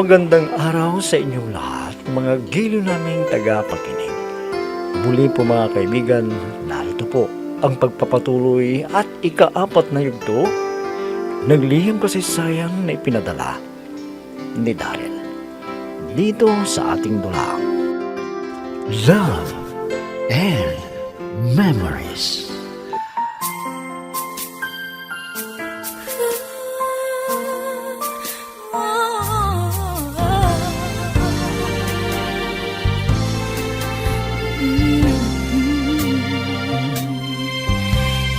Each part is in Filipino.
Magandang araw sa inyong lahat, mga giliw naming tagapakinig. Muli po mga kaibigan, narito po ang pagpapatuloy at ika-4 na yugto ng lihim kasaysayan na ipinadala ni Daryl dito sa ating dulang Love and Memories.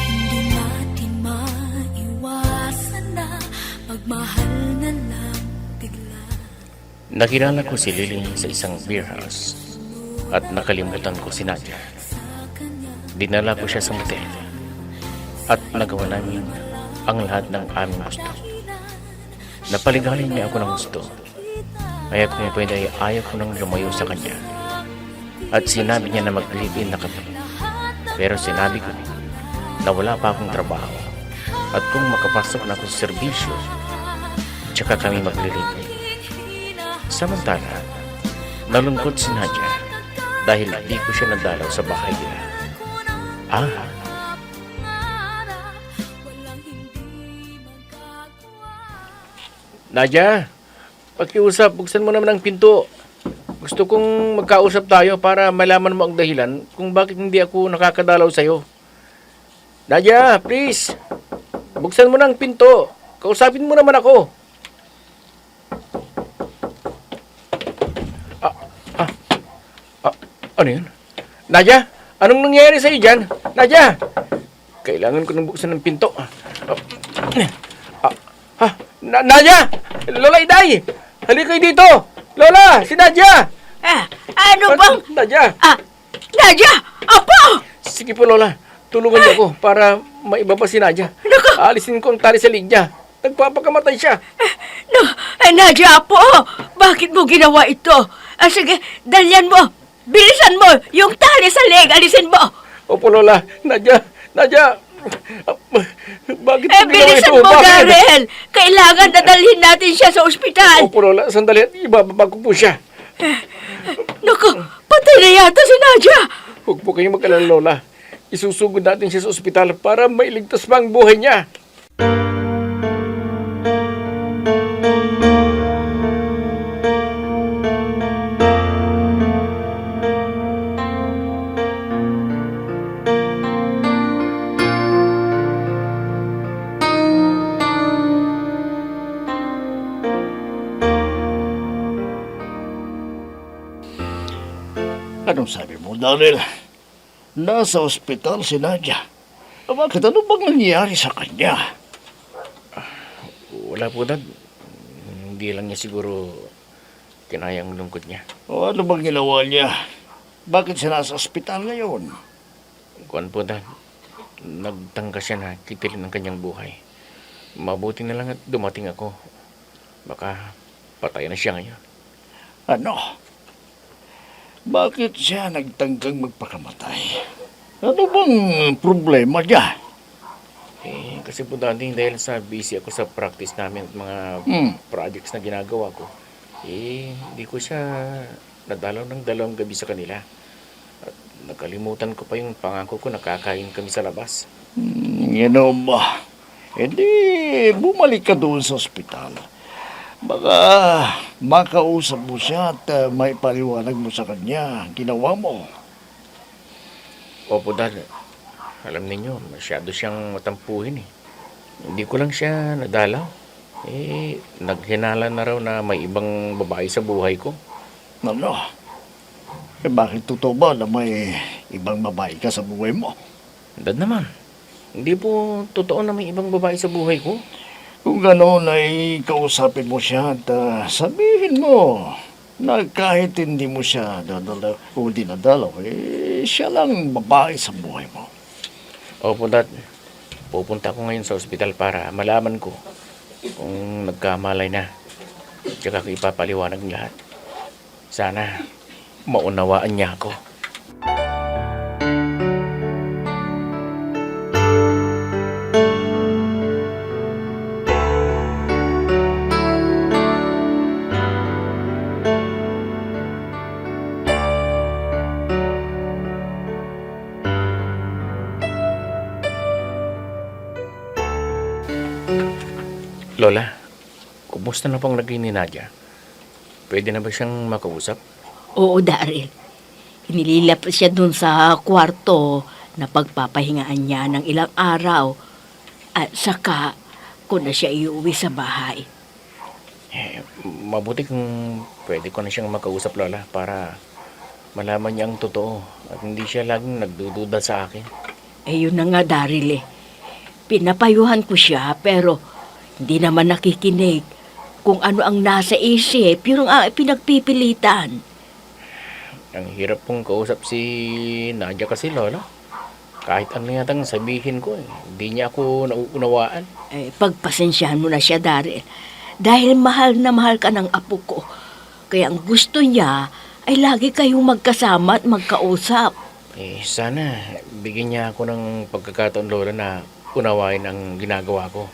Hindi natin maiwasan na magmahal na lang bigla. Nakilala ko si Lily sa isang beer house at nakalimutan ko si Nadia. Dinala ko siya sa motel at nagawa namin ang lahat ng aming gusto. Napaligaling niya ako ng gusto, kaya kung pwede ay ayaw ko nang lumayo sa kanya. At sinabi niya na mag-live-in na kami. Pero sinabi ko na wala pa akong trabaho at kung makapasok na ako sa serbisyo, tsaka kami mag-live-in. Samantala, nalungkot si Nadia dahil di ko siya nadalaw sa bahay nila. Nadia, pakiusap, buksan mo naman ang pinto. Gusto kong magkausap tayo para malaman mo ang dahilan kung bakit hindi ako nakakadalaw sa'yo. Nadia, please, buksan mo ng pinto. Kausapin mo naman ako. Ano yun? Nadia, anong nangyayari sa'yo dyan? Nadia, kailangan ko nang buksan ng pinto. Nadia! Lola Iday! Halika kayo dito! Lola! Si Nadia! Ano bang... Nadia! Nadia! Apo! Sige po, Lola. Tulungan niyo ako para maibaba si Nadia. Alisin ko ang tali sa linya. Nagpapakamatay siya. Nadia, Apo! Bakit mo ginawa ito? Sige, dalyan mo. Bilisan mo yung tali sa leg. Alisin mo. Opo, Lola. Nadia! Bakit mo ginawa Bilisan ito? mo, Bakit? Darrell. Kailangan dadalhin natin siya sa ospital. Opo, Lola. Sandali. Ibababa ko po siya. Naku, patay na yata si Nadia. Huwag po kayong mag-alala, Lola. Isusugod natin siya sa ospital para mailigtas pa ang buhay niya. Anong sabi mo, Daryl? Nasa ospital si Nadia. Bakit ano bang nangyayari sa kanya? Wala po, Dad. Hindi lang niya siguro kinaya ang lungkot niya. O ano bang ginawa niya? Bakit siya nasa ospital ngayon? Kuwan po, Dad. Nagtangka siya na kitilin ang kanyang buhay. Mabuti na lang at dumating ako. Baka patay na siya ngayon. Ano? Bakit siya nagtanggang magpakamatay? Ano bang problema niya? Kasi po dating dahil sa busy ako sa practice namin at mga projects na ginagawa ko, hindi ko siya nadalaw ng 2 gabi sa kanila. At nakalimutan ko pa yung pangako ko na kakain kami sa labas. Yan ba? Hindi, bumalik ka doon sa ospital. Baka makausap mo siya at may paliwanag mo sa kanya ang ginawa mo. Opo, Dad. Alam ninyo, masyado siyang matampuhin eh. Hindi ko lang siya nadalaw. Naghinala na raw na may ibang babae sa buhay ko. Ano? Bakit totoo ba na may ibang babae ka sa buhay mo? Dad naman, hindi po totoo na may ibang babae sa buhay ko. Kung gano'n ay kausapin mo siya at sabihin mo na kahit hindi mo siya dadala o dinadalaw, siya lang babae sa buhay mo. Opo, Dad. Pupunta ako ngayon sa ospital para malaman ko kung nagkamalay na. Tsaka ko ipapaliwanag ng lahat. Sana maunawaan niya ako. Lola, kumusta na pong naging ni Nadia? Pwede na ba siyang makausap? Oo, Daryl. Inililap siya dun sa kwarto na pagpapahingaan niya ng ilang araw. At saka, kung na siya iuwi sa bahay. Mabuti kung pwede ko na siyang makausap, Lola, para malaman niya ang totoo at hindi siya laging nagdududa sa akin. Yun na nga, Daryl eh. Pinapayuhan ko siya, pero hindi naman nakikinig. Kung ano ang nasa isip, yun ang pinagpipilitan. Ang hirap pong kausap si Nadia kasi, Lola. Kahit ano yatang sabihin ko, hindi niya ako nauunawaan. Pagpasensyahan mo na siya, Daryl. Dahil mahal na mahal ka ng apo ko. Kaya ang gusto niya ay lagi kayong magkasama at magkausap. Sana bigyan niya ako ng pagkakataon, Lola, na unawain ang ginagawa ko.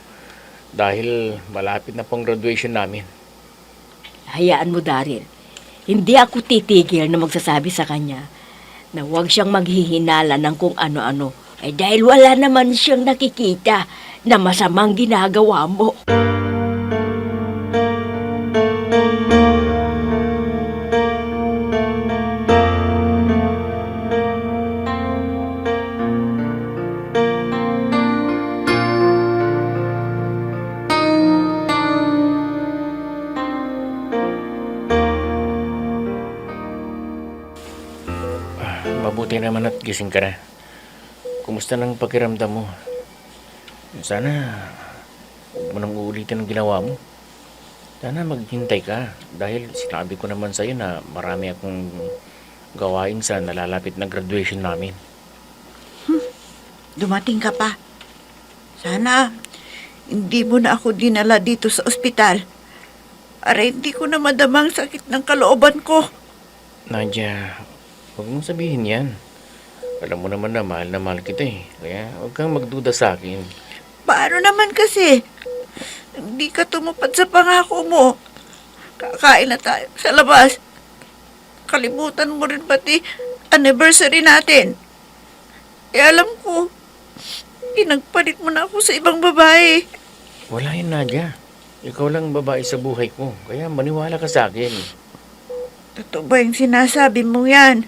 Dahil malapit na pong graduation namin. Hayaan mo, Daryl. Hindi ako titigil na magsasabi sa kanya na huwag siyang maghihinala ng kung ano-ano. Dahil wala naman siyang nakikita na masamang ginagawa mo. Mabuti naman at gising ka na. Kumusta nang pakiramdam mo? Sana huwag mo nang uulitin ang ginawa mo. Sana maghintay ka dahil sinabi ko naman sa'yo na marami akong gawain sa nalalapit na graduation namin. Dumating ka pa. Sana hindi mo na ako dinala dito sa ospital. Para hindi ko na madama ang sakit ng kalooban ko. Nadia, huwag mong sabihin yan. Alam mo naman na mahal kita eh. Kaya huwag kang magduda sa akin. Paano naman kasi? Hindi ka tumupad sa pangako mo. Kakain na tayo sa labas. Kalimutan mo rin pati anniversary natin. Alam ko, pinagpalit mo na ako sa ibang babae. Wala yun, Nadia. Ikaw lang babae sa buhay ko. Kaya maniwala ka sa akin. Totoo ba yung sinasabi mo yan?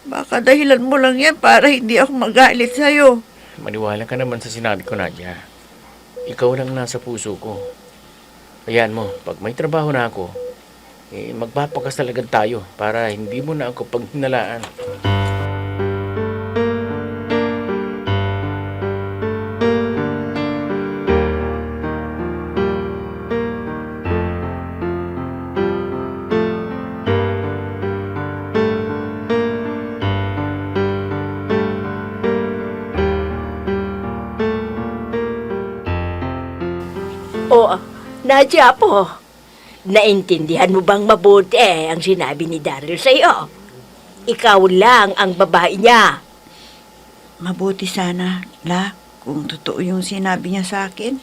Baka dahilan mo lang yan para hindi ako magalit sa'yo. Maniwala ka naman sa sinabi ko, Nadia. Ikaw lang nasa puso ko. Ayan mo, pag may trabaho na ako, magpapakasal agad tayo para hindi mo na ako paghinalaan. Nadia po, naintindihan mo bang mabuti ang sinabi ni Daryl sa'yo? Ikaw lang ang babae niya. Mabuti sana, La, kung totoo yung sinabi niya sa akin.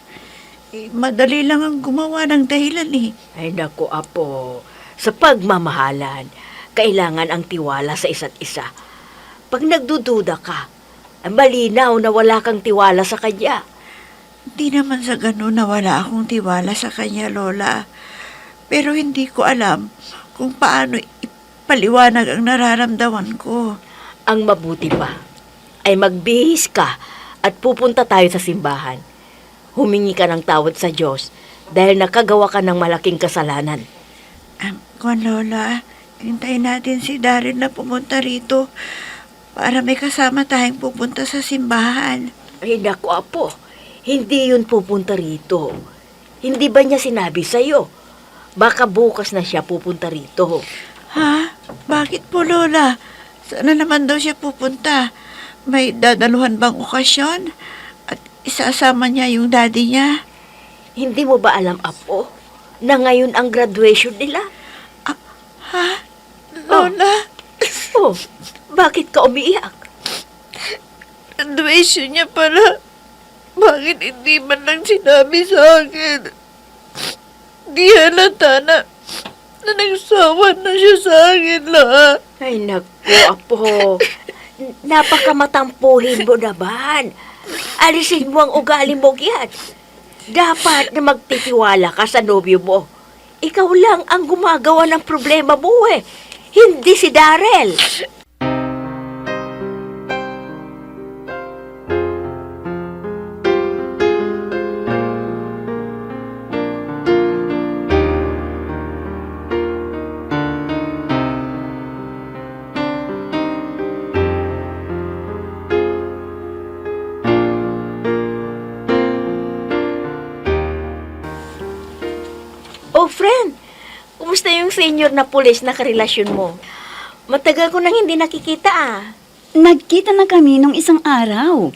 Madali lang ang gumawa ng dahilan eh. Ay naku, Apo, sa pagmamahalan, kailangan ang tiwala sa isa't isa. Pag nagdududa ka, malinaw na wala kang tiwala sa kanya. Hindi naman sa ganun na wala akong tiwala sa kanya, Lola. Pero hindi ko alam kung paano ipaliwanag ang nararamdaman ko. Ang mabuti pa ay magbihis ka at pupunta tayo sa simbahan. Humingi ka ng tawad sa Diyos dahil nakagawa ka ng malaking kasalanan. Kung Lola, hintayin natin si Daryl na pumunta rito para may kasama tayong pupunta sa simbahan. Ay naku, Apo, hindi yun pupunta rito. Hindi ba niya sinabi sa'yo? Baka bukas na siya pupunta rito. Ha? Bakit po, Lola? Sana naman daw siya pupunta. May dadaluhan bang okasyon? At isasama niya yung daddy niya? Hindi mo ba alam, Apo, na ngayon ang graduation nila? Ha? Lola? Oh, bakit ka umiiyak? Graduation niya pala. Bakit hindi man lang sinabi sa akin? Di halata na nagsawa na siya sa akin, La. Ay, naku, Apo. Napakamatampuhin mo naman. Alisin mo ang ugali mo yan. Dapat na magtitiwala ka sa nobyo mo. Ikaw lang ang gumagawa ng problema mo eh. Hindi si Darrell. Oh, friend. Kumusta yung senior na pulis na karelasyon mo? Matagal ko nang hindi nakikita ah. Nagkita na kami nung isang araw.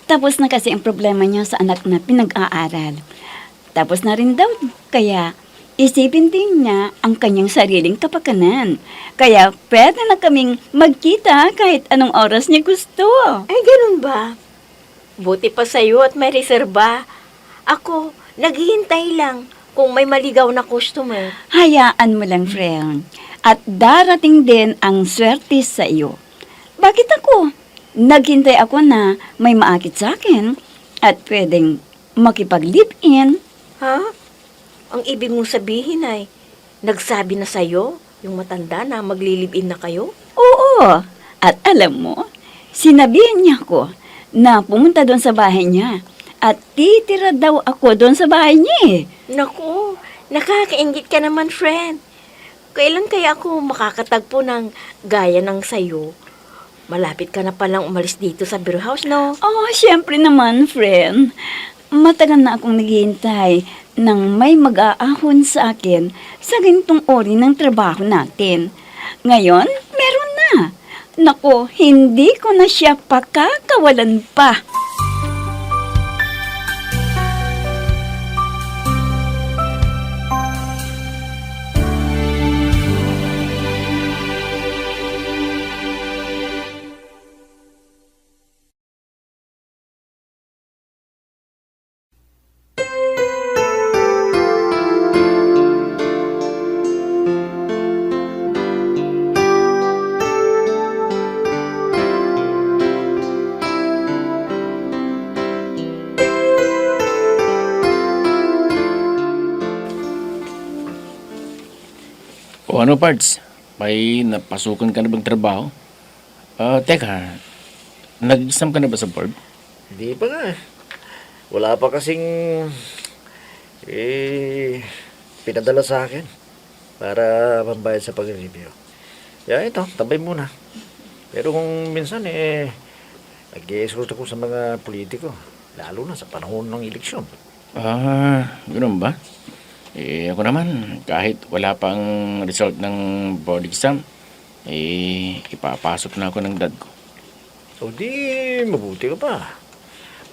Tapos na kasi ang problema niya sa anak na pinag-aaral. Tapos na rin daw, kaya isipin din niya ang kanyang sariling kapakanan. Kaya pwede na kaming magkita kahit anong oras niya gusto. Ay, ganun ba? Buti pa sa'yo at may reserba. Ako, naghihintay lang kung may maligaw na customer. Hayaan mo lang, friend. At darating din ang swerte sa iyo. Bakit ako? Naghintay ako na may maakit sa akin at pwedeng makipag-live-in. Ha? Ang ibig mong sabihin ay, nagsabi na sa'yo yung matanda na maglilibin na kayo? Oo. At alam mo, sinabihan niya ako na pumunta doon sa bahay niya at titira daw ako doon sa bahay niya eh. Naku, nakakaingit ka naman, friend. Kailan kaya ako makakatagpo ng gaya ng sayo? Malapit ka na palang umalis dito sa beer house, no? Oh, syempre naman, friend. Matagal na akong naghihintay nang may mag-aahon sa akin sa ganitong ori ng trabaho natin. Ngayon, meron na. Nako, hindi ko na siya pakakawalan pa. O ano, Pards? May napasukan ka na bang trabaho? Teka, nag-exam ka na ba sa board? Hindi pa nga. Wala pa kasing pinadala sa akin para pambayad sa pag-review. Kaya ito, tabay muna. Pero kung minsan nag-i-escort ako sa mga politiko, lalo na sa panahon ng eleksyon. Ganun ba? Ako naman, kahit wala pang result ng board exam, ipapasok na ako ng dad ko. O di, mabuti ka pa.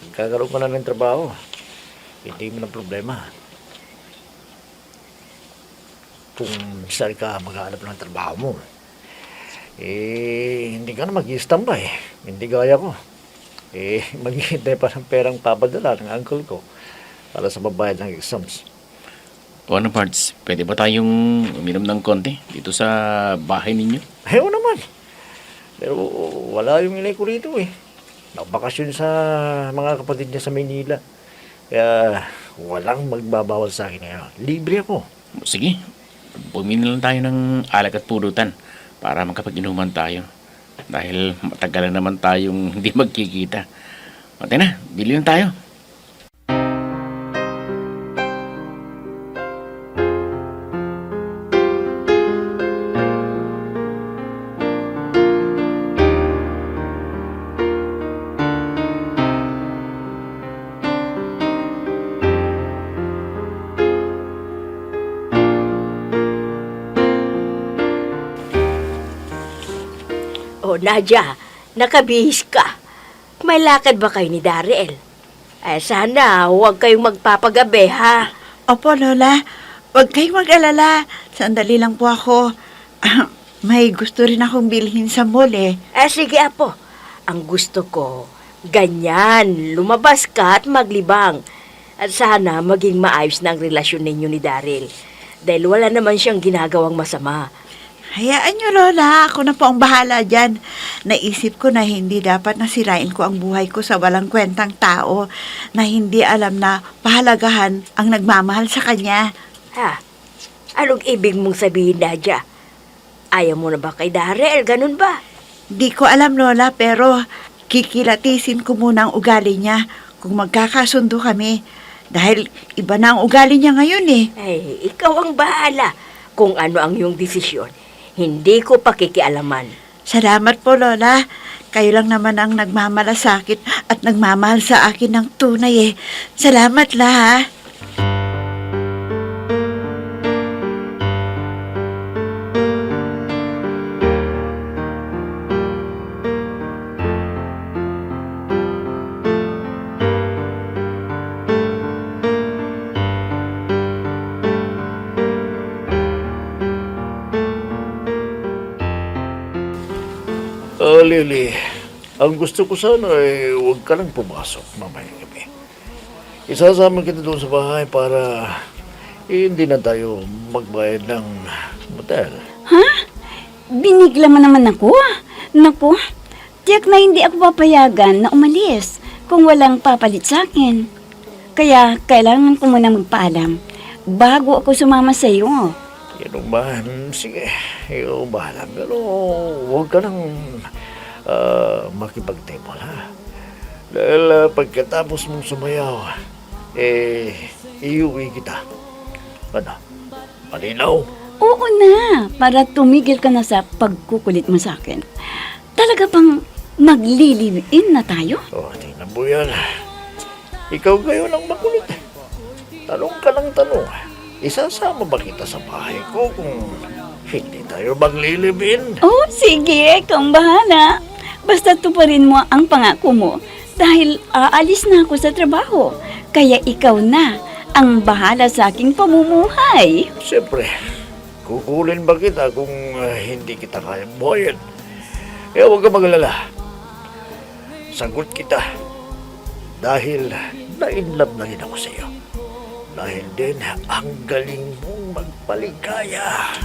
Magkakaroon ka na ng trabaho. Hindi mo ng problema. Kung saan ka maghanap ng trabaho mo, hindi ka na mag-i-standby. Hindi gaya ko. Maghihintay pa ng perang papadala ng uncle ko para sa babayad ng exams. O ano, Pards? Pwede ba tayong uminom ng konti dito sa bahay ninyo? Ayaw naman. Pero wala yung inay ko rito eh. Nagbakasyon sa mga kapatid niya sa Maynila. Kaya walang magbabawal sa akin ngayon. Libre ako. Sige, bumili lang tayo ng alak at pulutan para makapag-inuman tayo. Dahil matagal na naman tayong hindi magkikita. O na, bili lang tayo. Oh, Nadia, nakabihis ka. May lakad ba kayo ni Darrell? Sana huwag kayong magpapagabi, ha? Opo, Lola. Huwag kayong mag-alala. Sandali lang po ako. May gusto rin akong bilhin sa mall eh. Sige, Apo. Ang gusto ko, ganyan, lumabas ka at maglibang. At sana maging maayos na ang relasyon ninyo ni Darrell. Dahil wala naman siyang ginagawang masama. Hayaan niyo, Lola. Ako na po ang bahala dyan. Naisip ko na hindi dapat nasirain ko ang buhay ko sa walang kwentang tao na hindi alam na pahalagahan ang nagmamahal sa kanya. Ha? Anong ibig mong sabihin, Nadia? Ayaw mo na ba kay Darrell? Ganun ba? Di ko alam, Lola, pero kikilatisin ko muna ang ugali niya kung magkakasundo kami. Dahil iba na ang ugali niya ngayon eh. Ay, ikaw ang bahala kung ano ang iyong desisyon. Hindi ko pakikialaman. Salamat po, Lola. Kayo lang naman ang nagmamalasakit at nagmamahal sa akin ng tunay eh. Salamat la ha. Lily, ang gusto ko sana ay huwag ka lang pumasok mamayang gabi. Isasama kita doon sa bahay para hindi na tayo magbayad ng motel. Ha? Binigla mo naman ako? Naku, tiyak na hindi ako papayagan na umalis kung walang papalit sa akin. Kaya kailangan ko muna magpaalam bago ako sumama sa iyo. Yan ang bahan. Sige, ikaw ang bahala. Pero huwag ka lang makipag-table, ha? Dahil pagkatapos mong sumayaw, iuwi kita. Ano? Malinaw? Oo na, para tumigil ka na sa pagkukulit mo sa akin. Talaga bang magliliwin na tayo? Tingnan mo yan. Ikaw ngayon ang makulit. Tanong ka ng tanong. Isasama ba kita sa bahay ko kung hindi tayo maglilibin? Oh, sige, kang bahala. Basta tuparin mo ang pangako mo dahil aalis na ako sa trabaho. Kaya ikaw na ang bahala sa aking pamumuhay. Siyempre, kukulin ba kita kung hindi kita kayang buhayin? Huwag ka magalala. Sagot kita. Dahil na-inlove na rin ako sa iyo. Dahil din ang galing mong magpaligaya.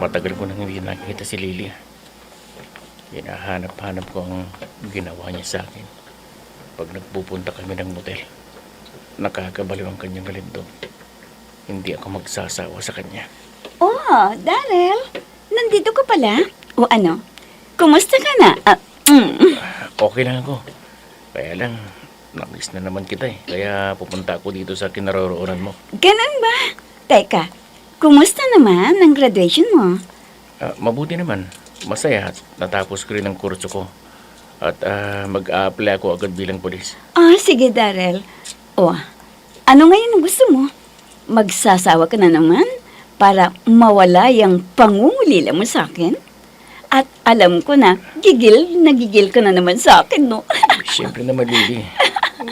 Matagal ko nang hindi nakikita si Lily. Hinahanap-hanap ko ang ginawa niya sa akin. Pag nagpupunta kami ng motel, nakakabaliw ang kanyang galit doon. Hindi ako magsasawa sa kanya. Oh, Darrell, nandito ka pala? O ano, kumusta ka na? Okay lang ako. Kaya lang, namiss na naman kita eh. Kaya pupunta ako dito sa kinaroroonan mo. Ganun ba? Teka, kumusta naman ang graduation mo? Mabuti naman. Masaya at natapos ko rin ang kurso ko. At mag-a-apply ako agad bilang polis. Sige, Darrell. Ano ngayon ang gusto mo? Magsasawa ka na naman para mawala yung pangungulila mo sa akin? At alam ko na, gigil ka na naman sa akin, no? Siyempre naman, Lily.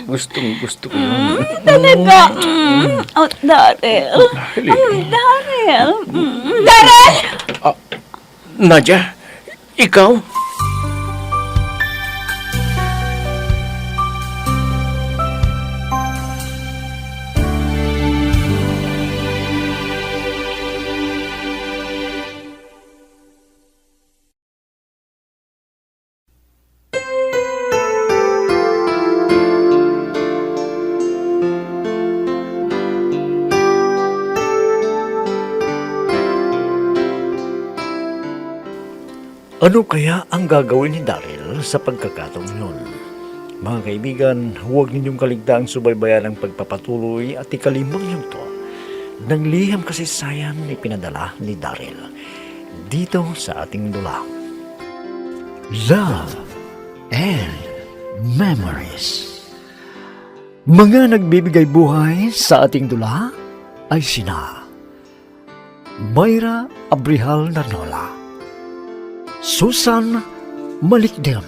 Gusto ko yun. Talaga? Darrell. Lily. Darrell. Darrell! Nadia, ikaw? Ano kaya ang gagawin ni Darrell sa pagkakataong yun? Mga kaibigan, huwag ninyong kaligtaang subaybayan ang pagpapatuloy at ikalimang yugto ng liham kasaysayan ni pinadala ni Darrell dito sa ating dula. Love and Memories. Mga nagbibigay buhay sa ating dula ay sina Mayra Abrihal Narnola, Susan Malikdem,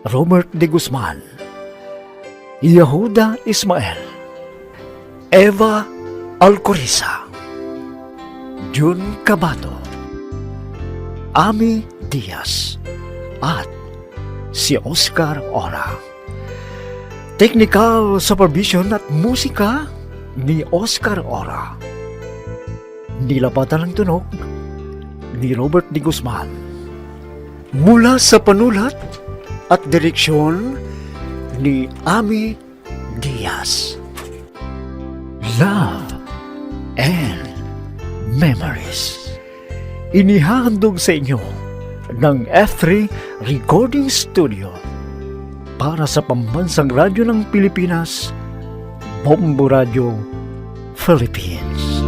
Robert de Guzman, Yehuda Ismael, Eva Alcoriza, Jun Cabato, Ami Diaz, at si Oscar Ora. Technical supervision at musika ni Oscar Ora. Nilapatan ng tunog ni Robert de Guzman. Mula sa panulat at direksyon ni Ami Diaz. Love and Memories. Inihahandog sa inyo ng F3 Recording Studio para sa Pambansang Radyo ng Pilipinas, Bombo Radio, Philippines.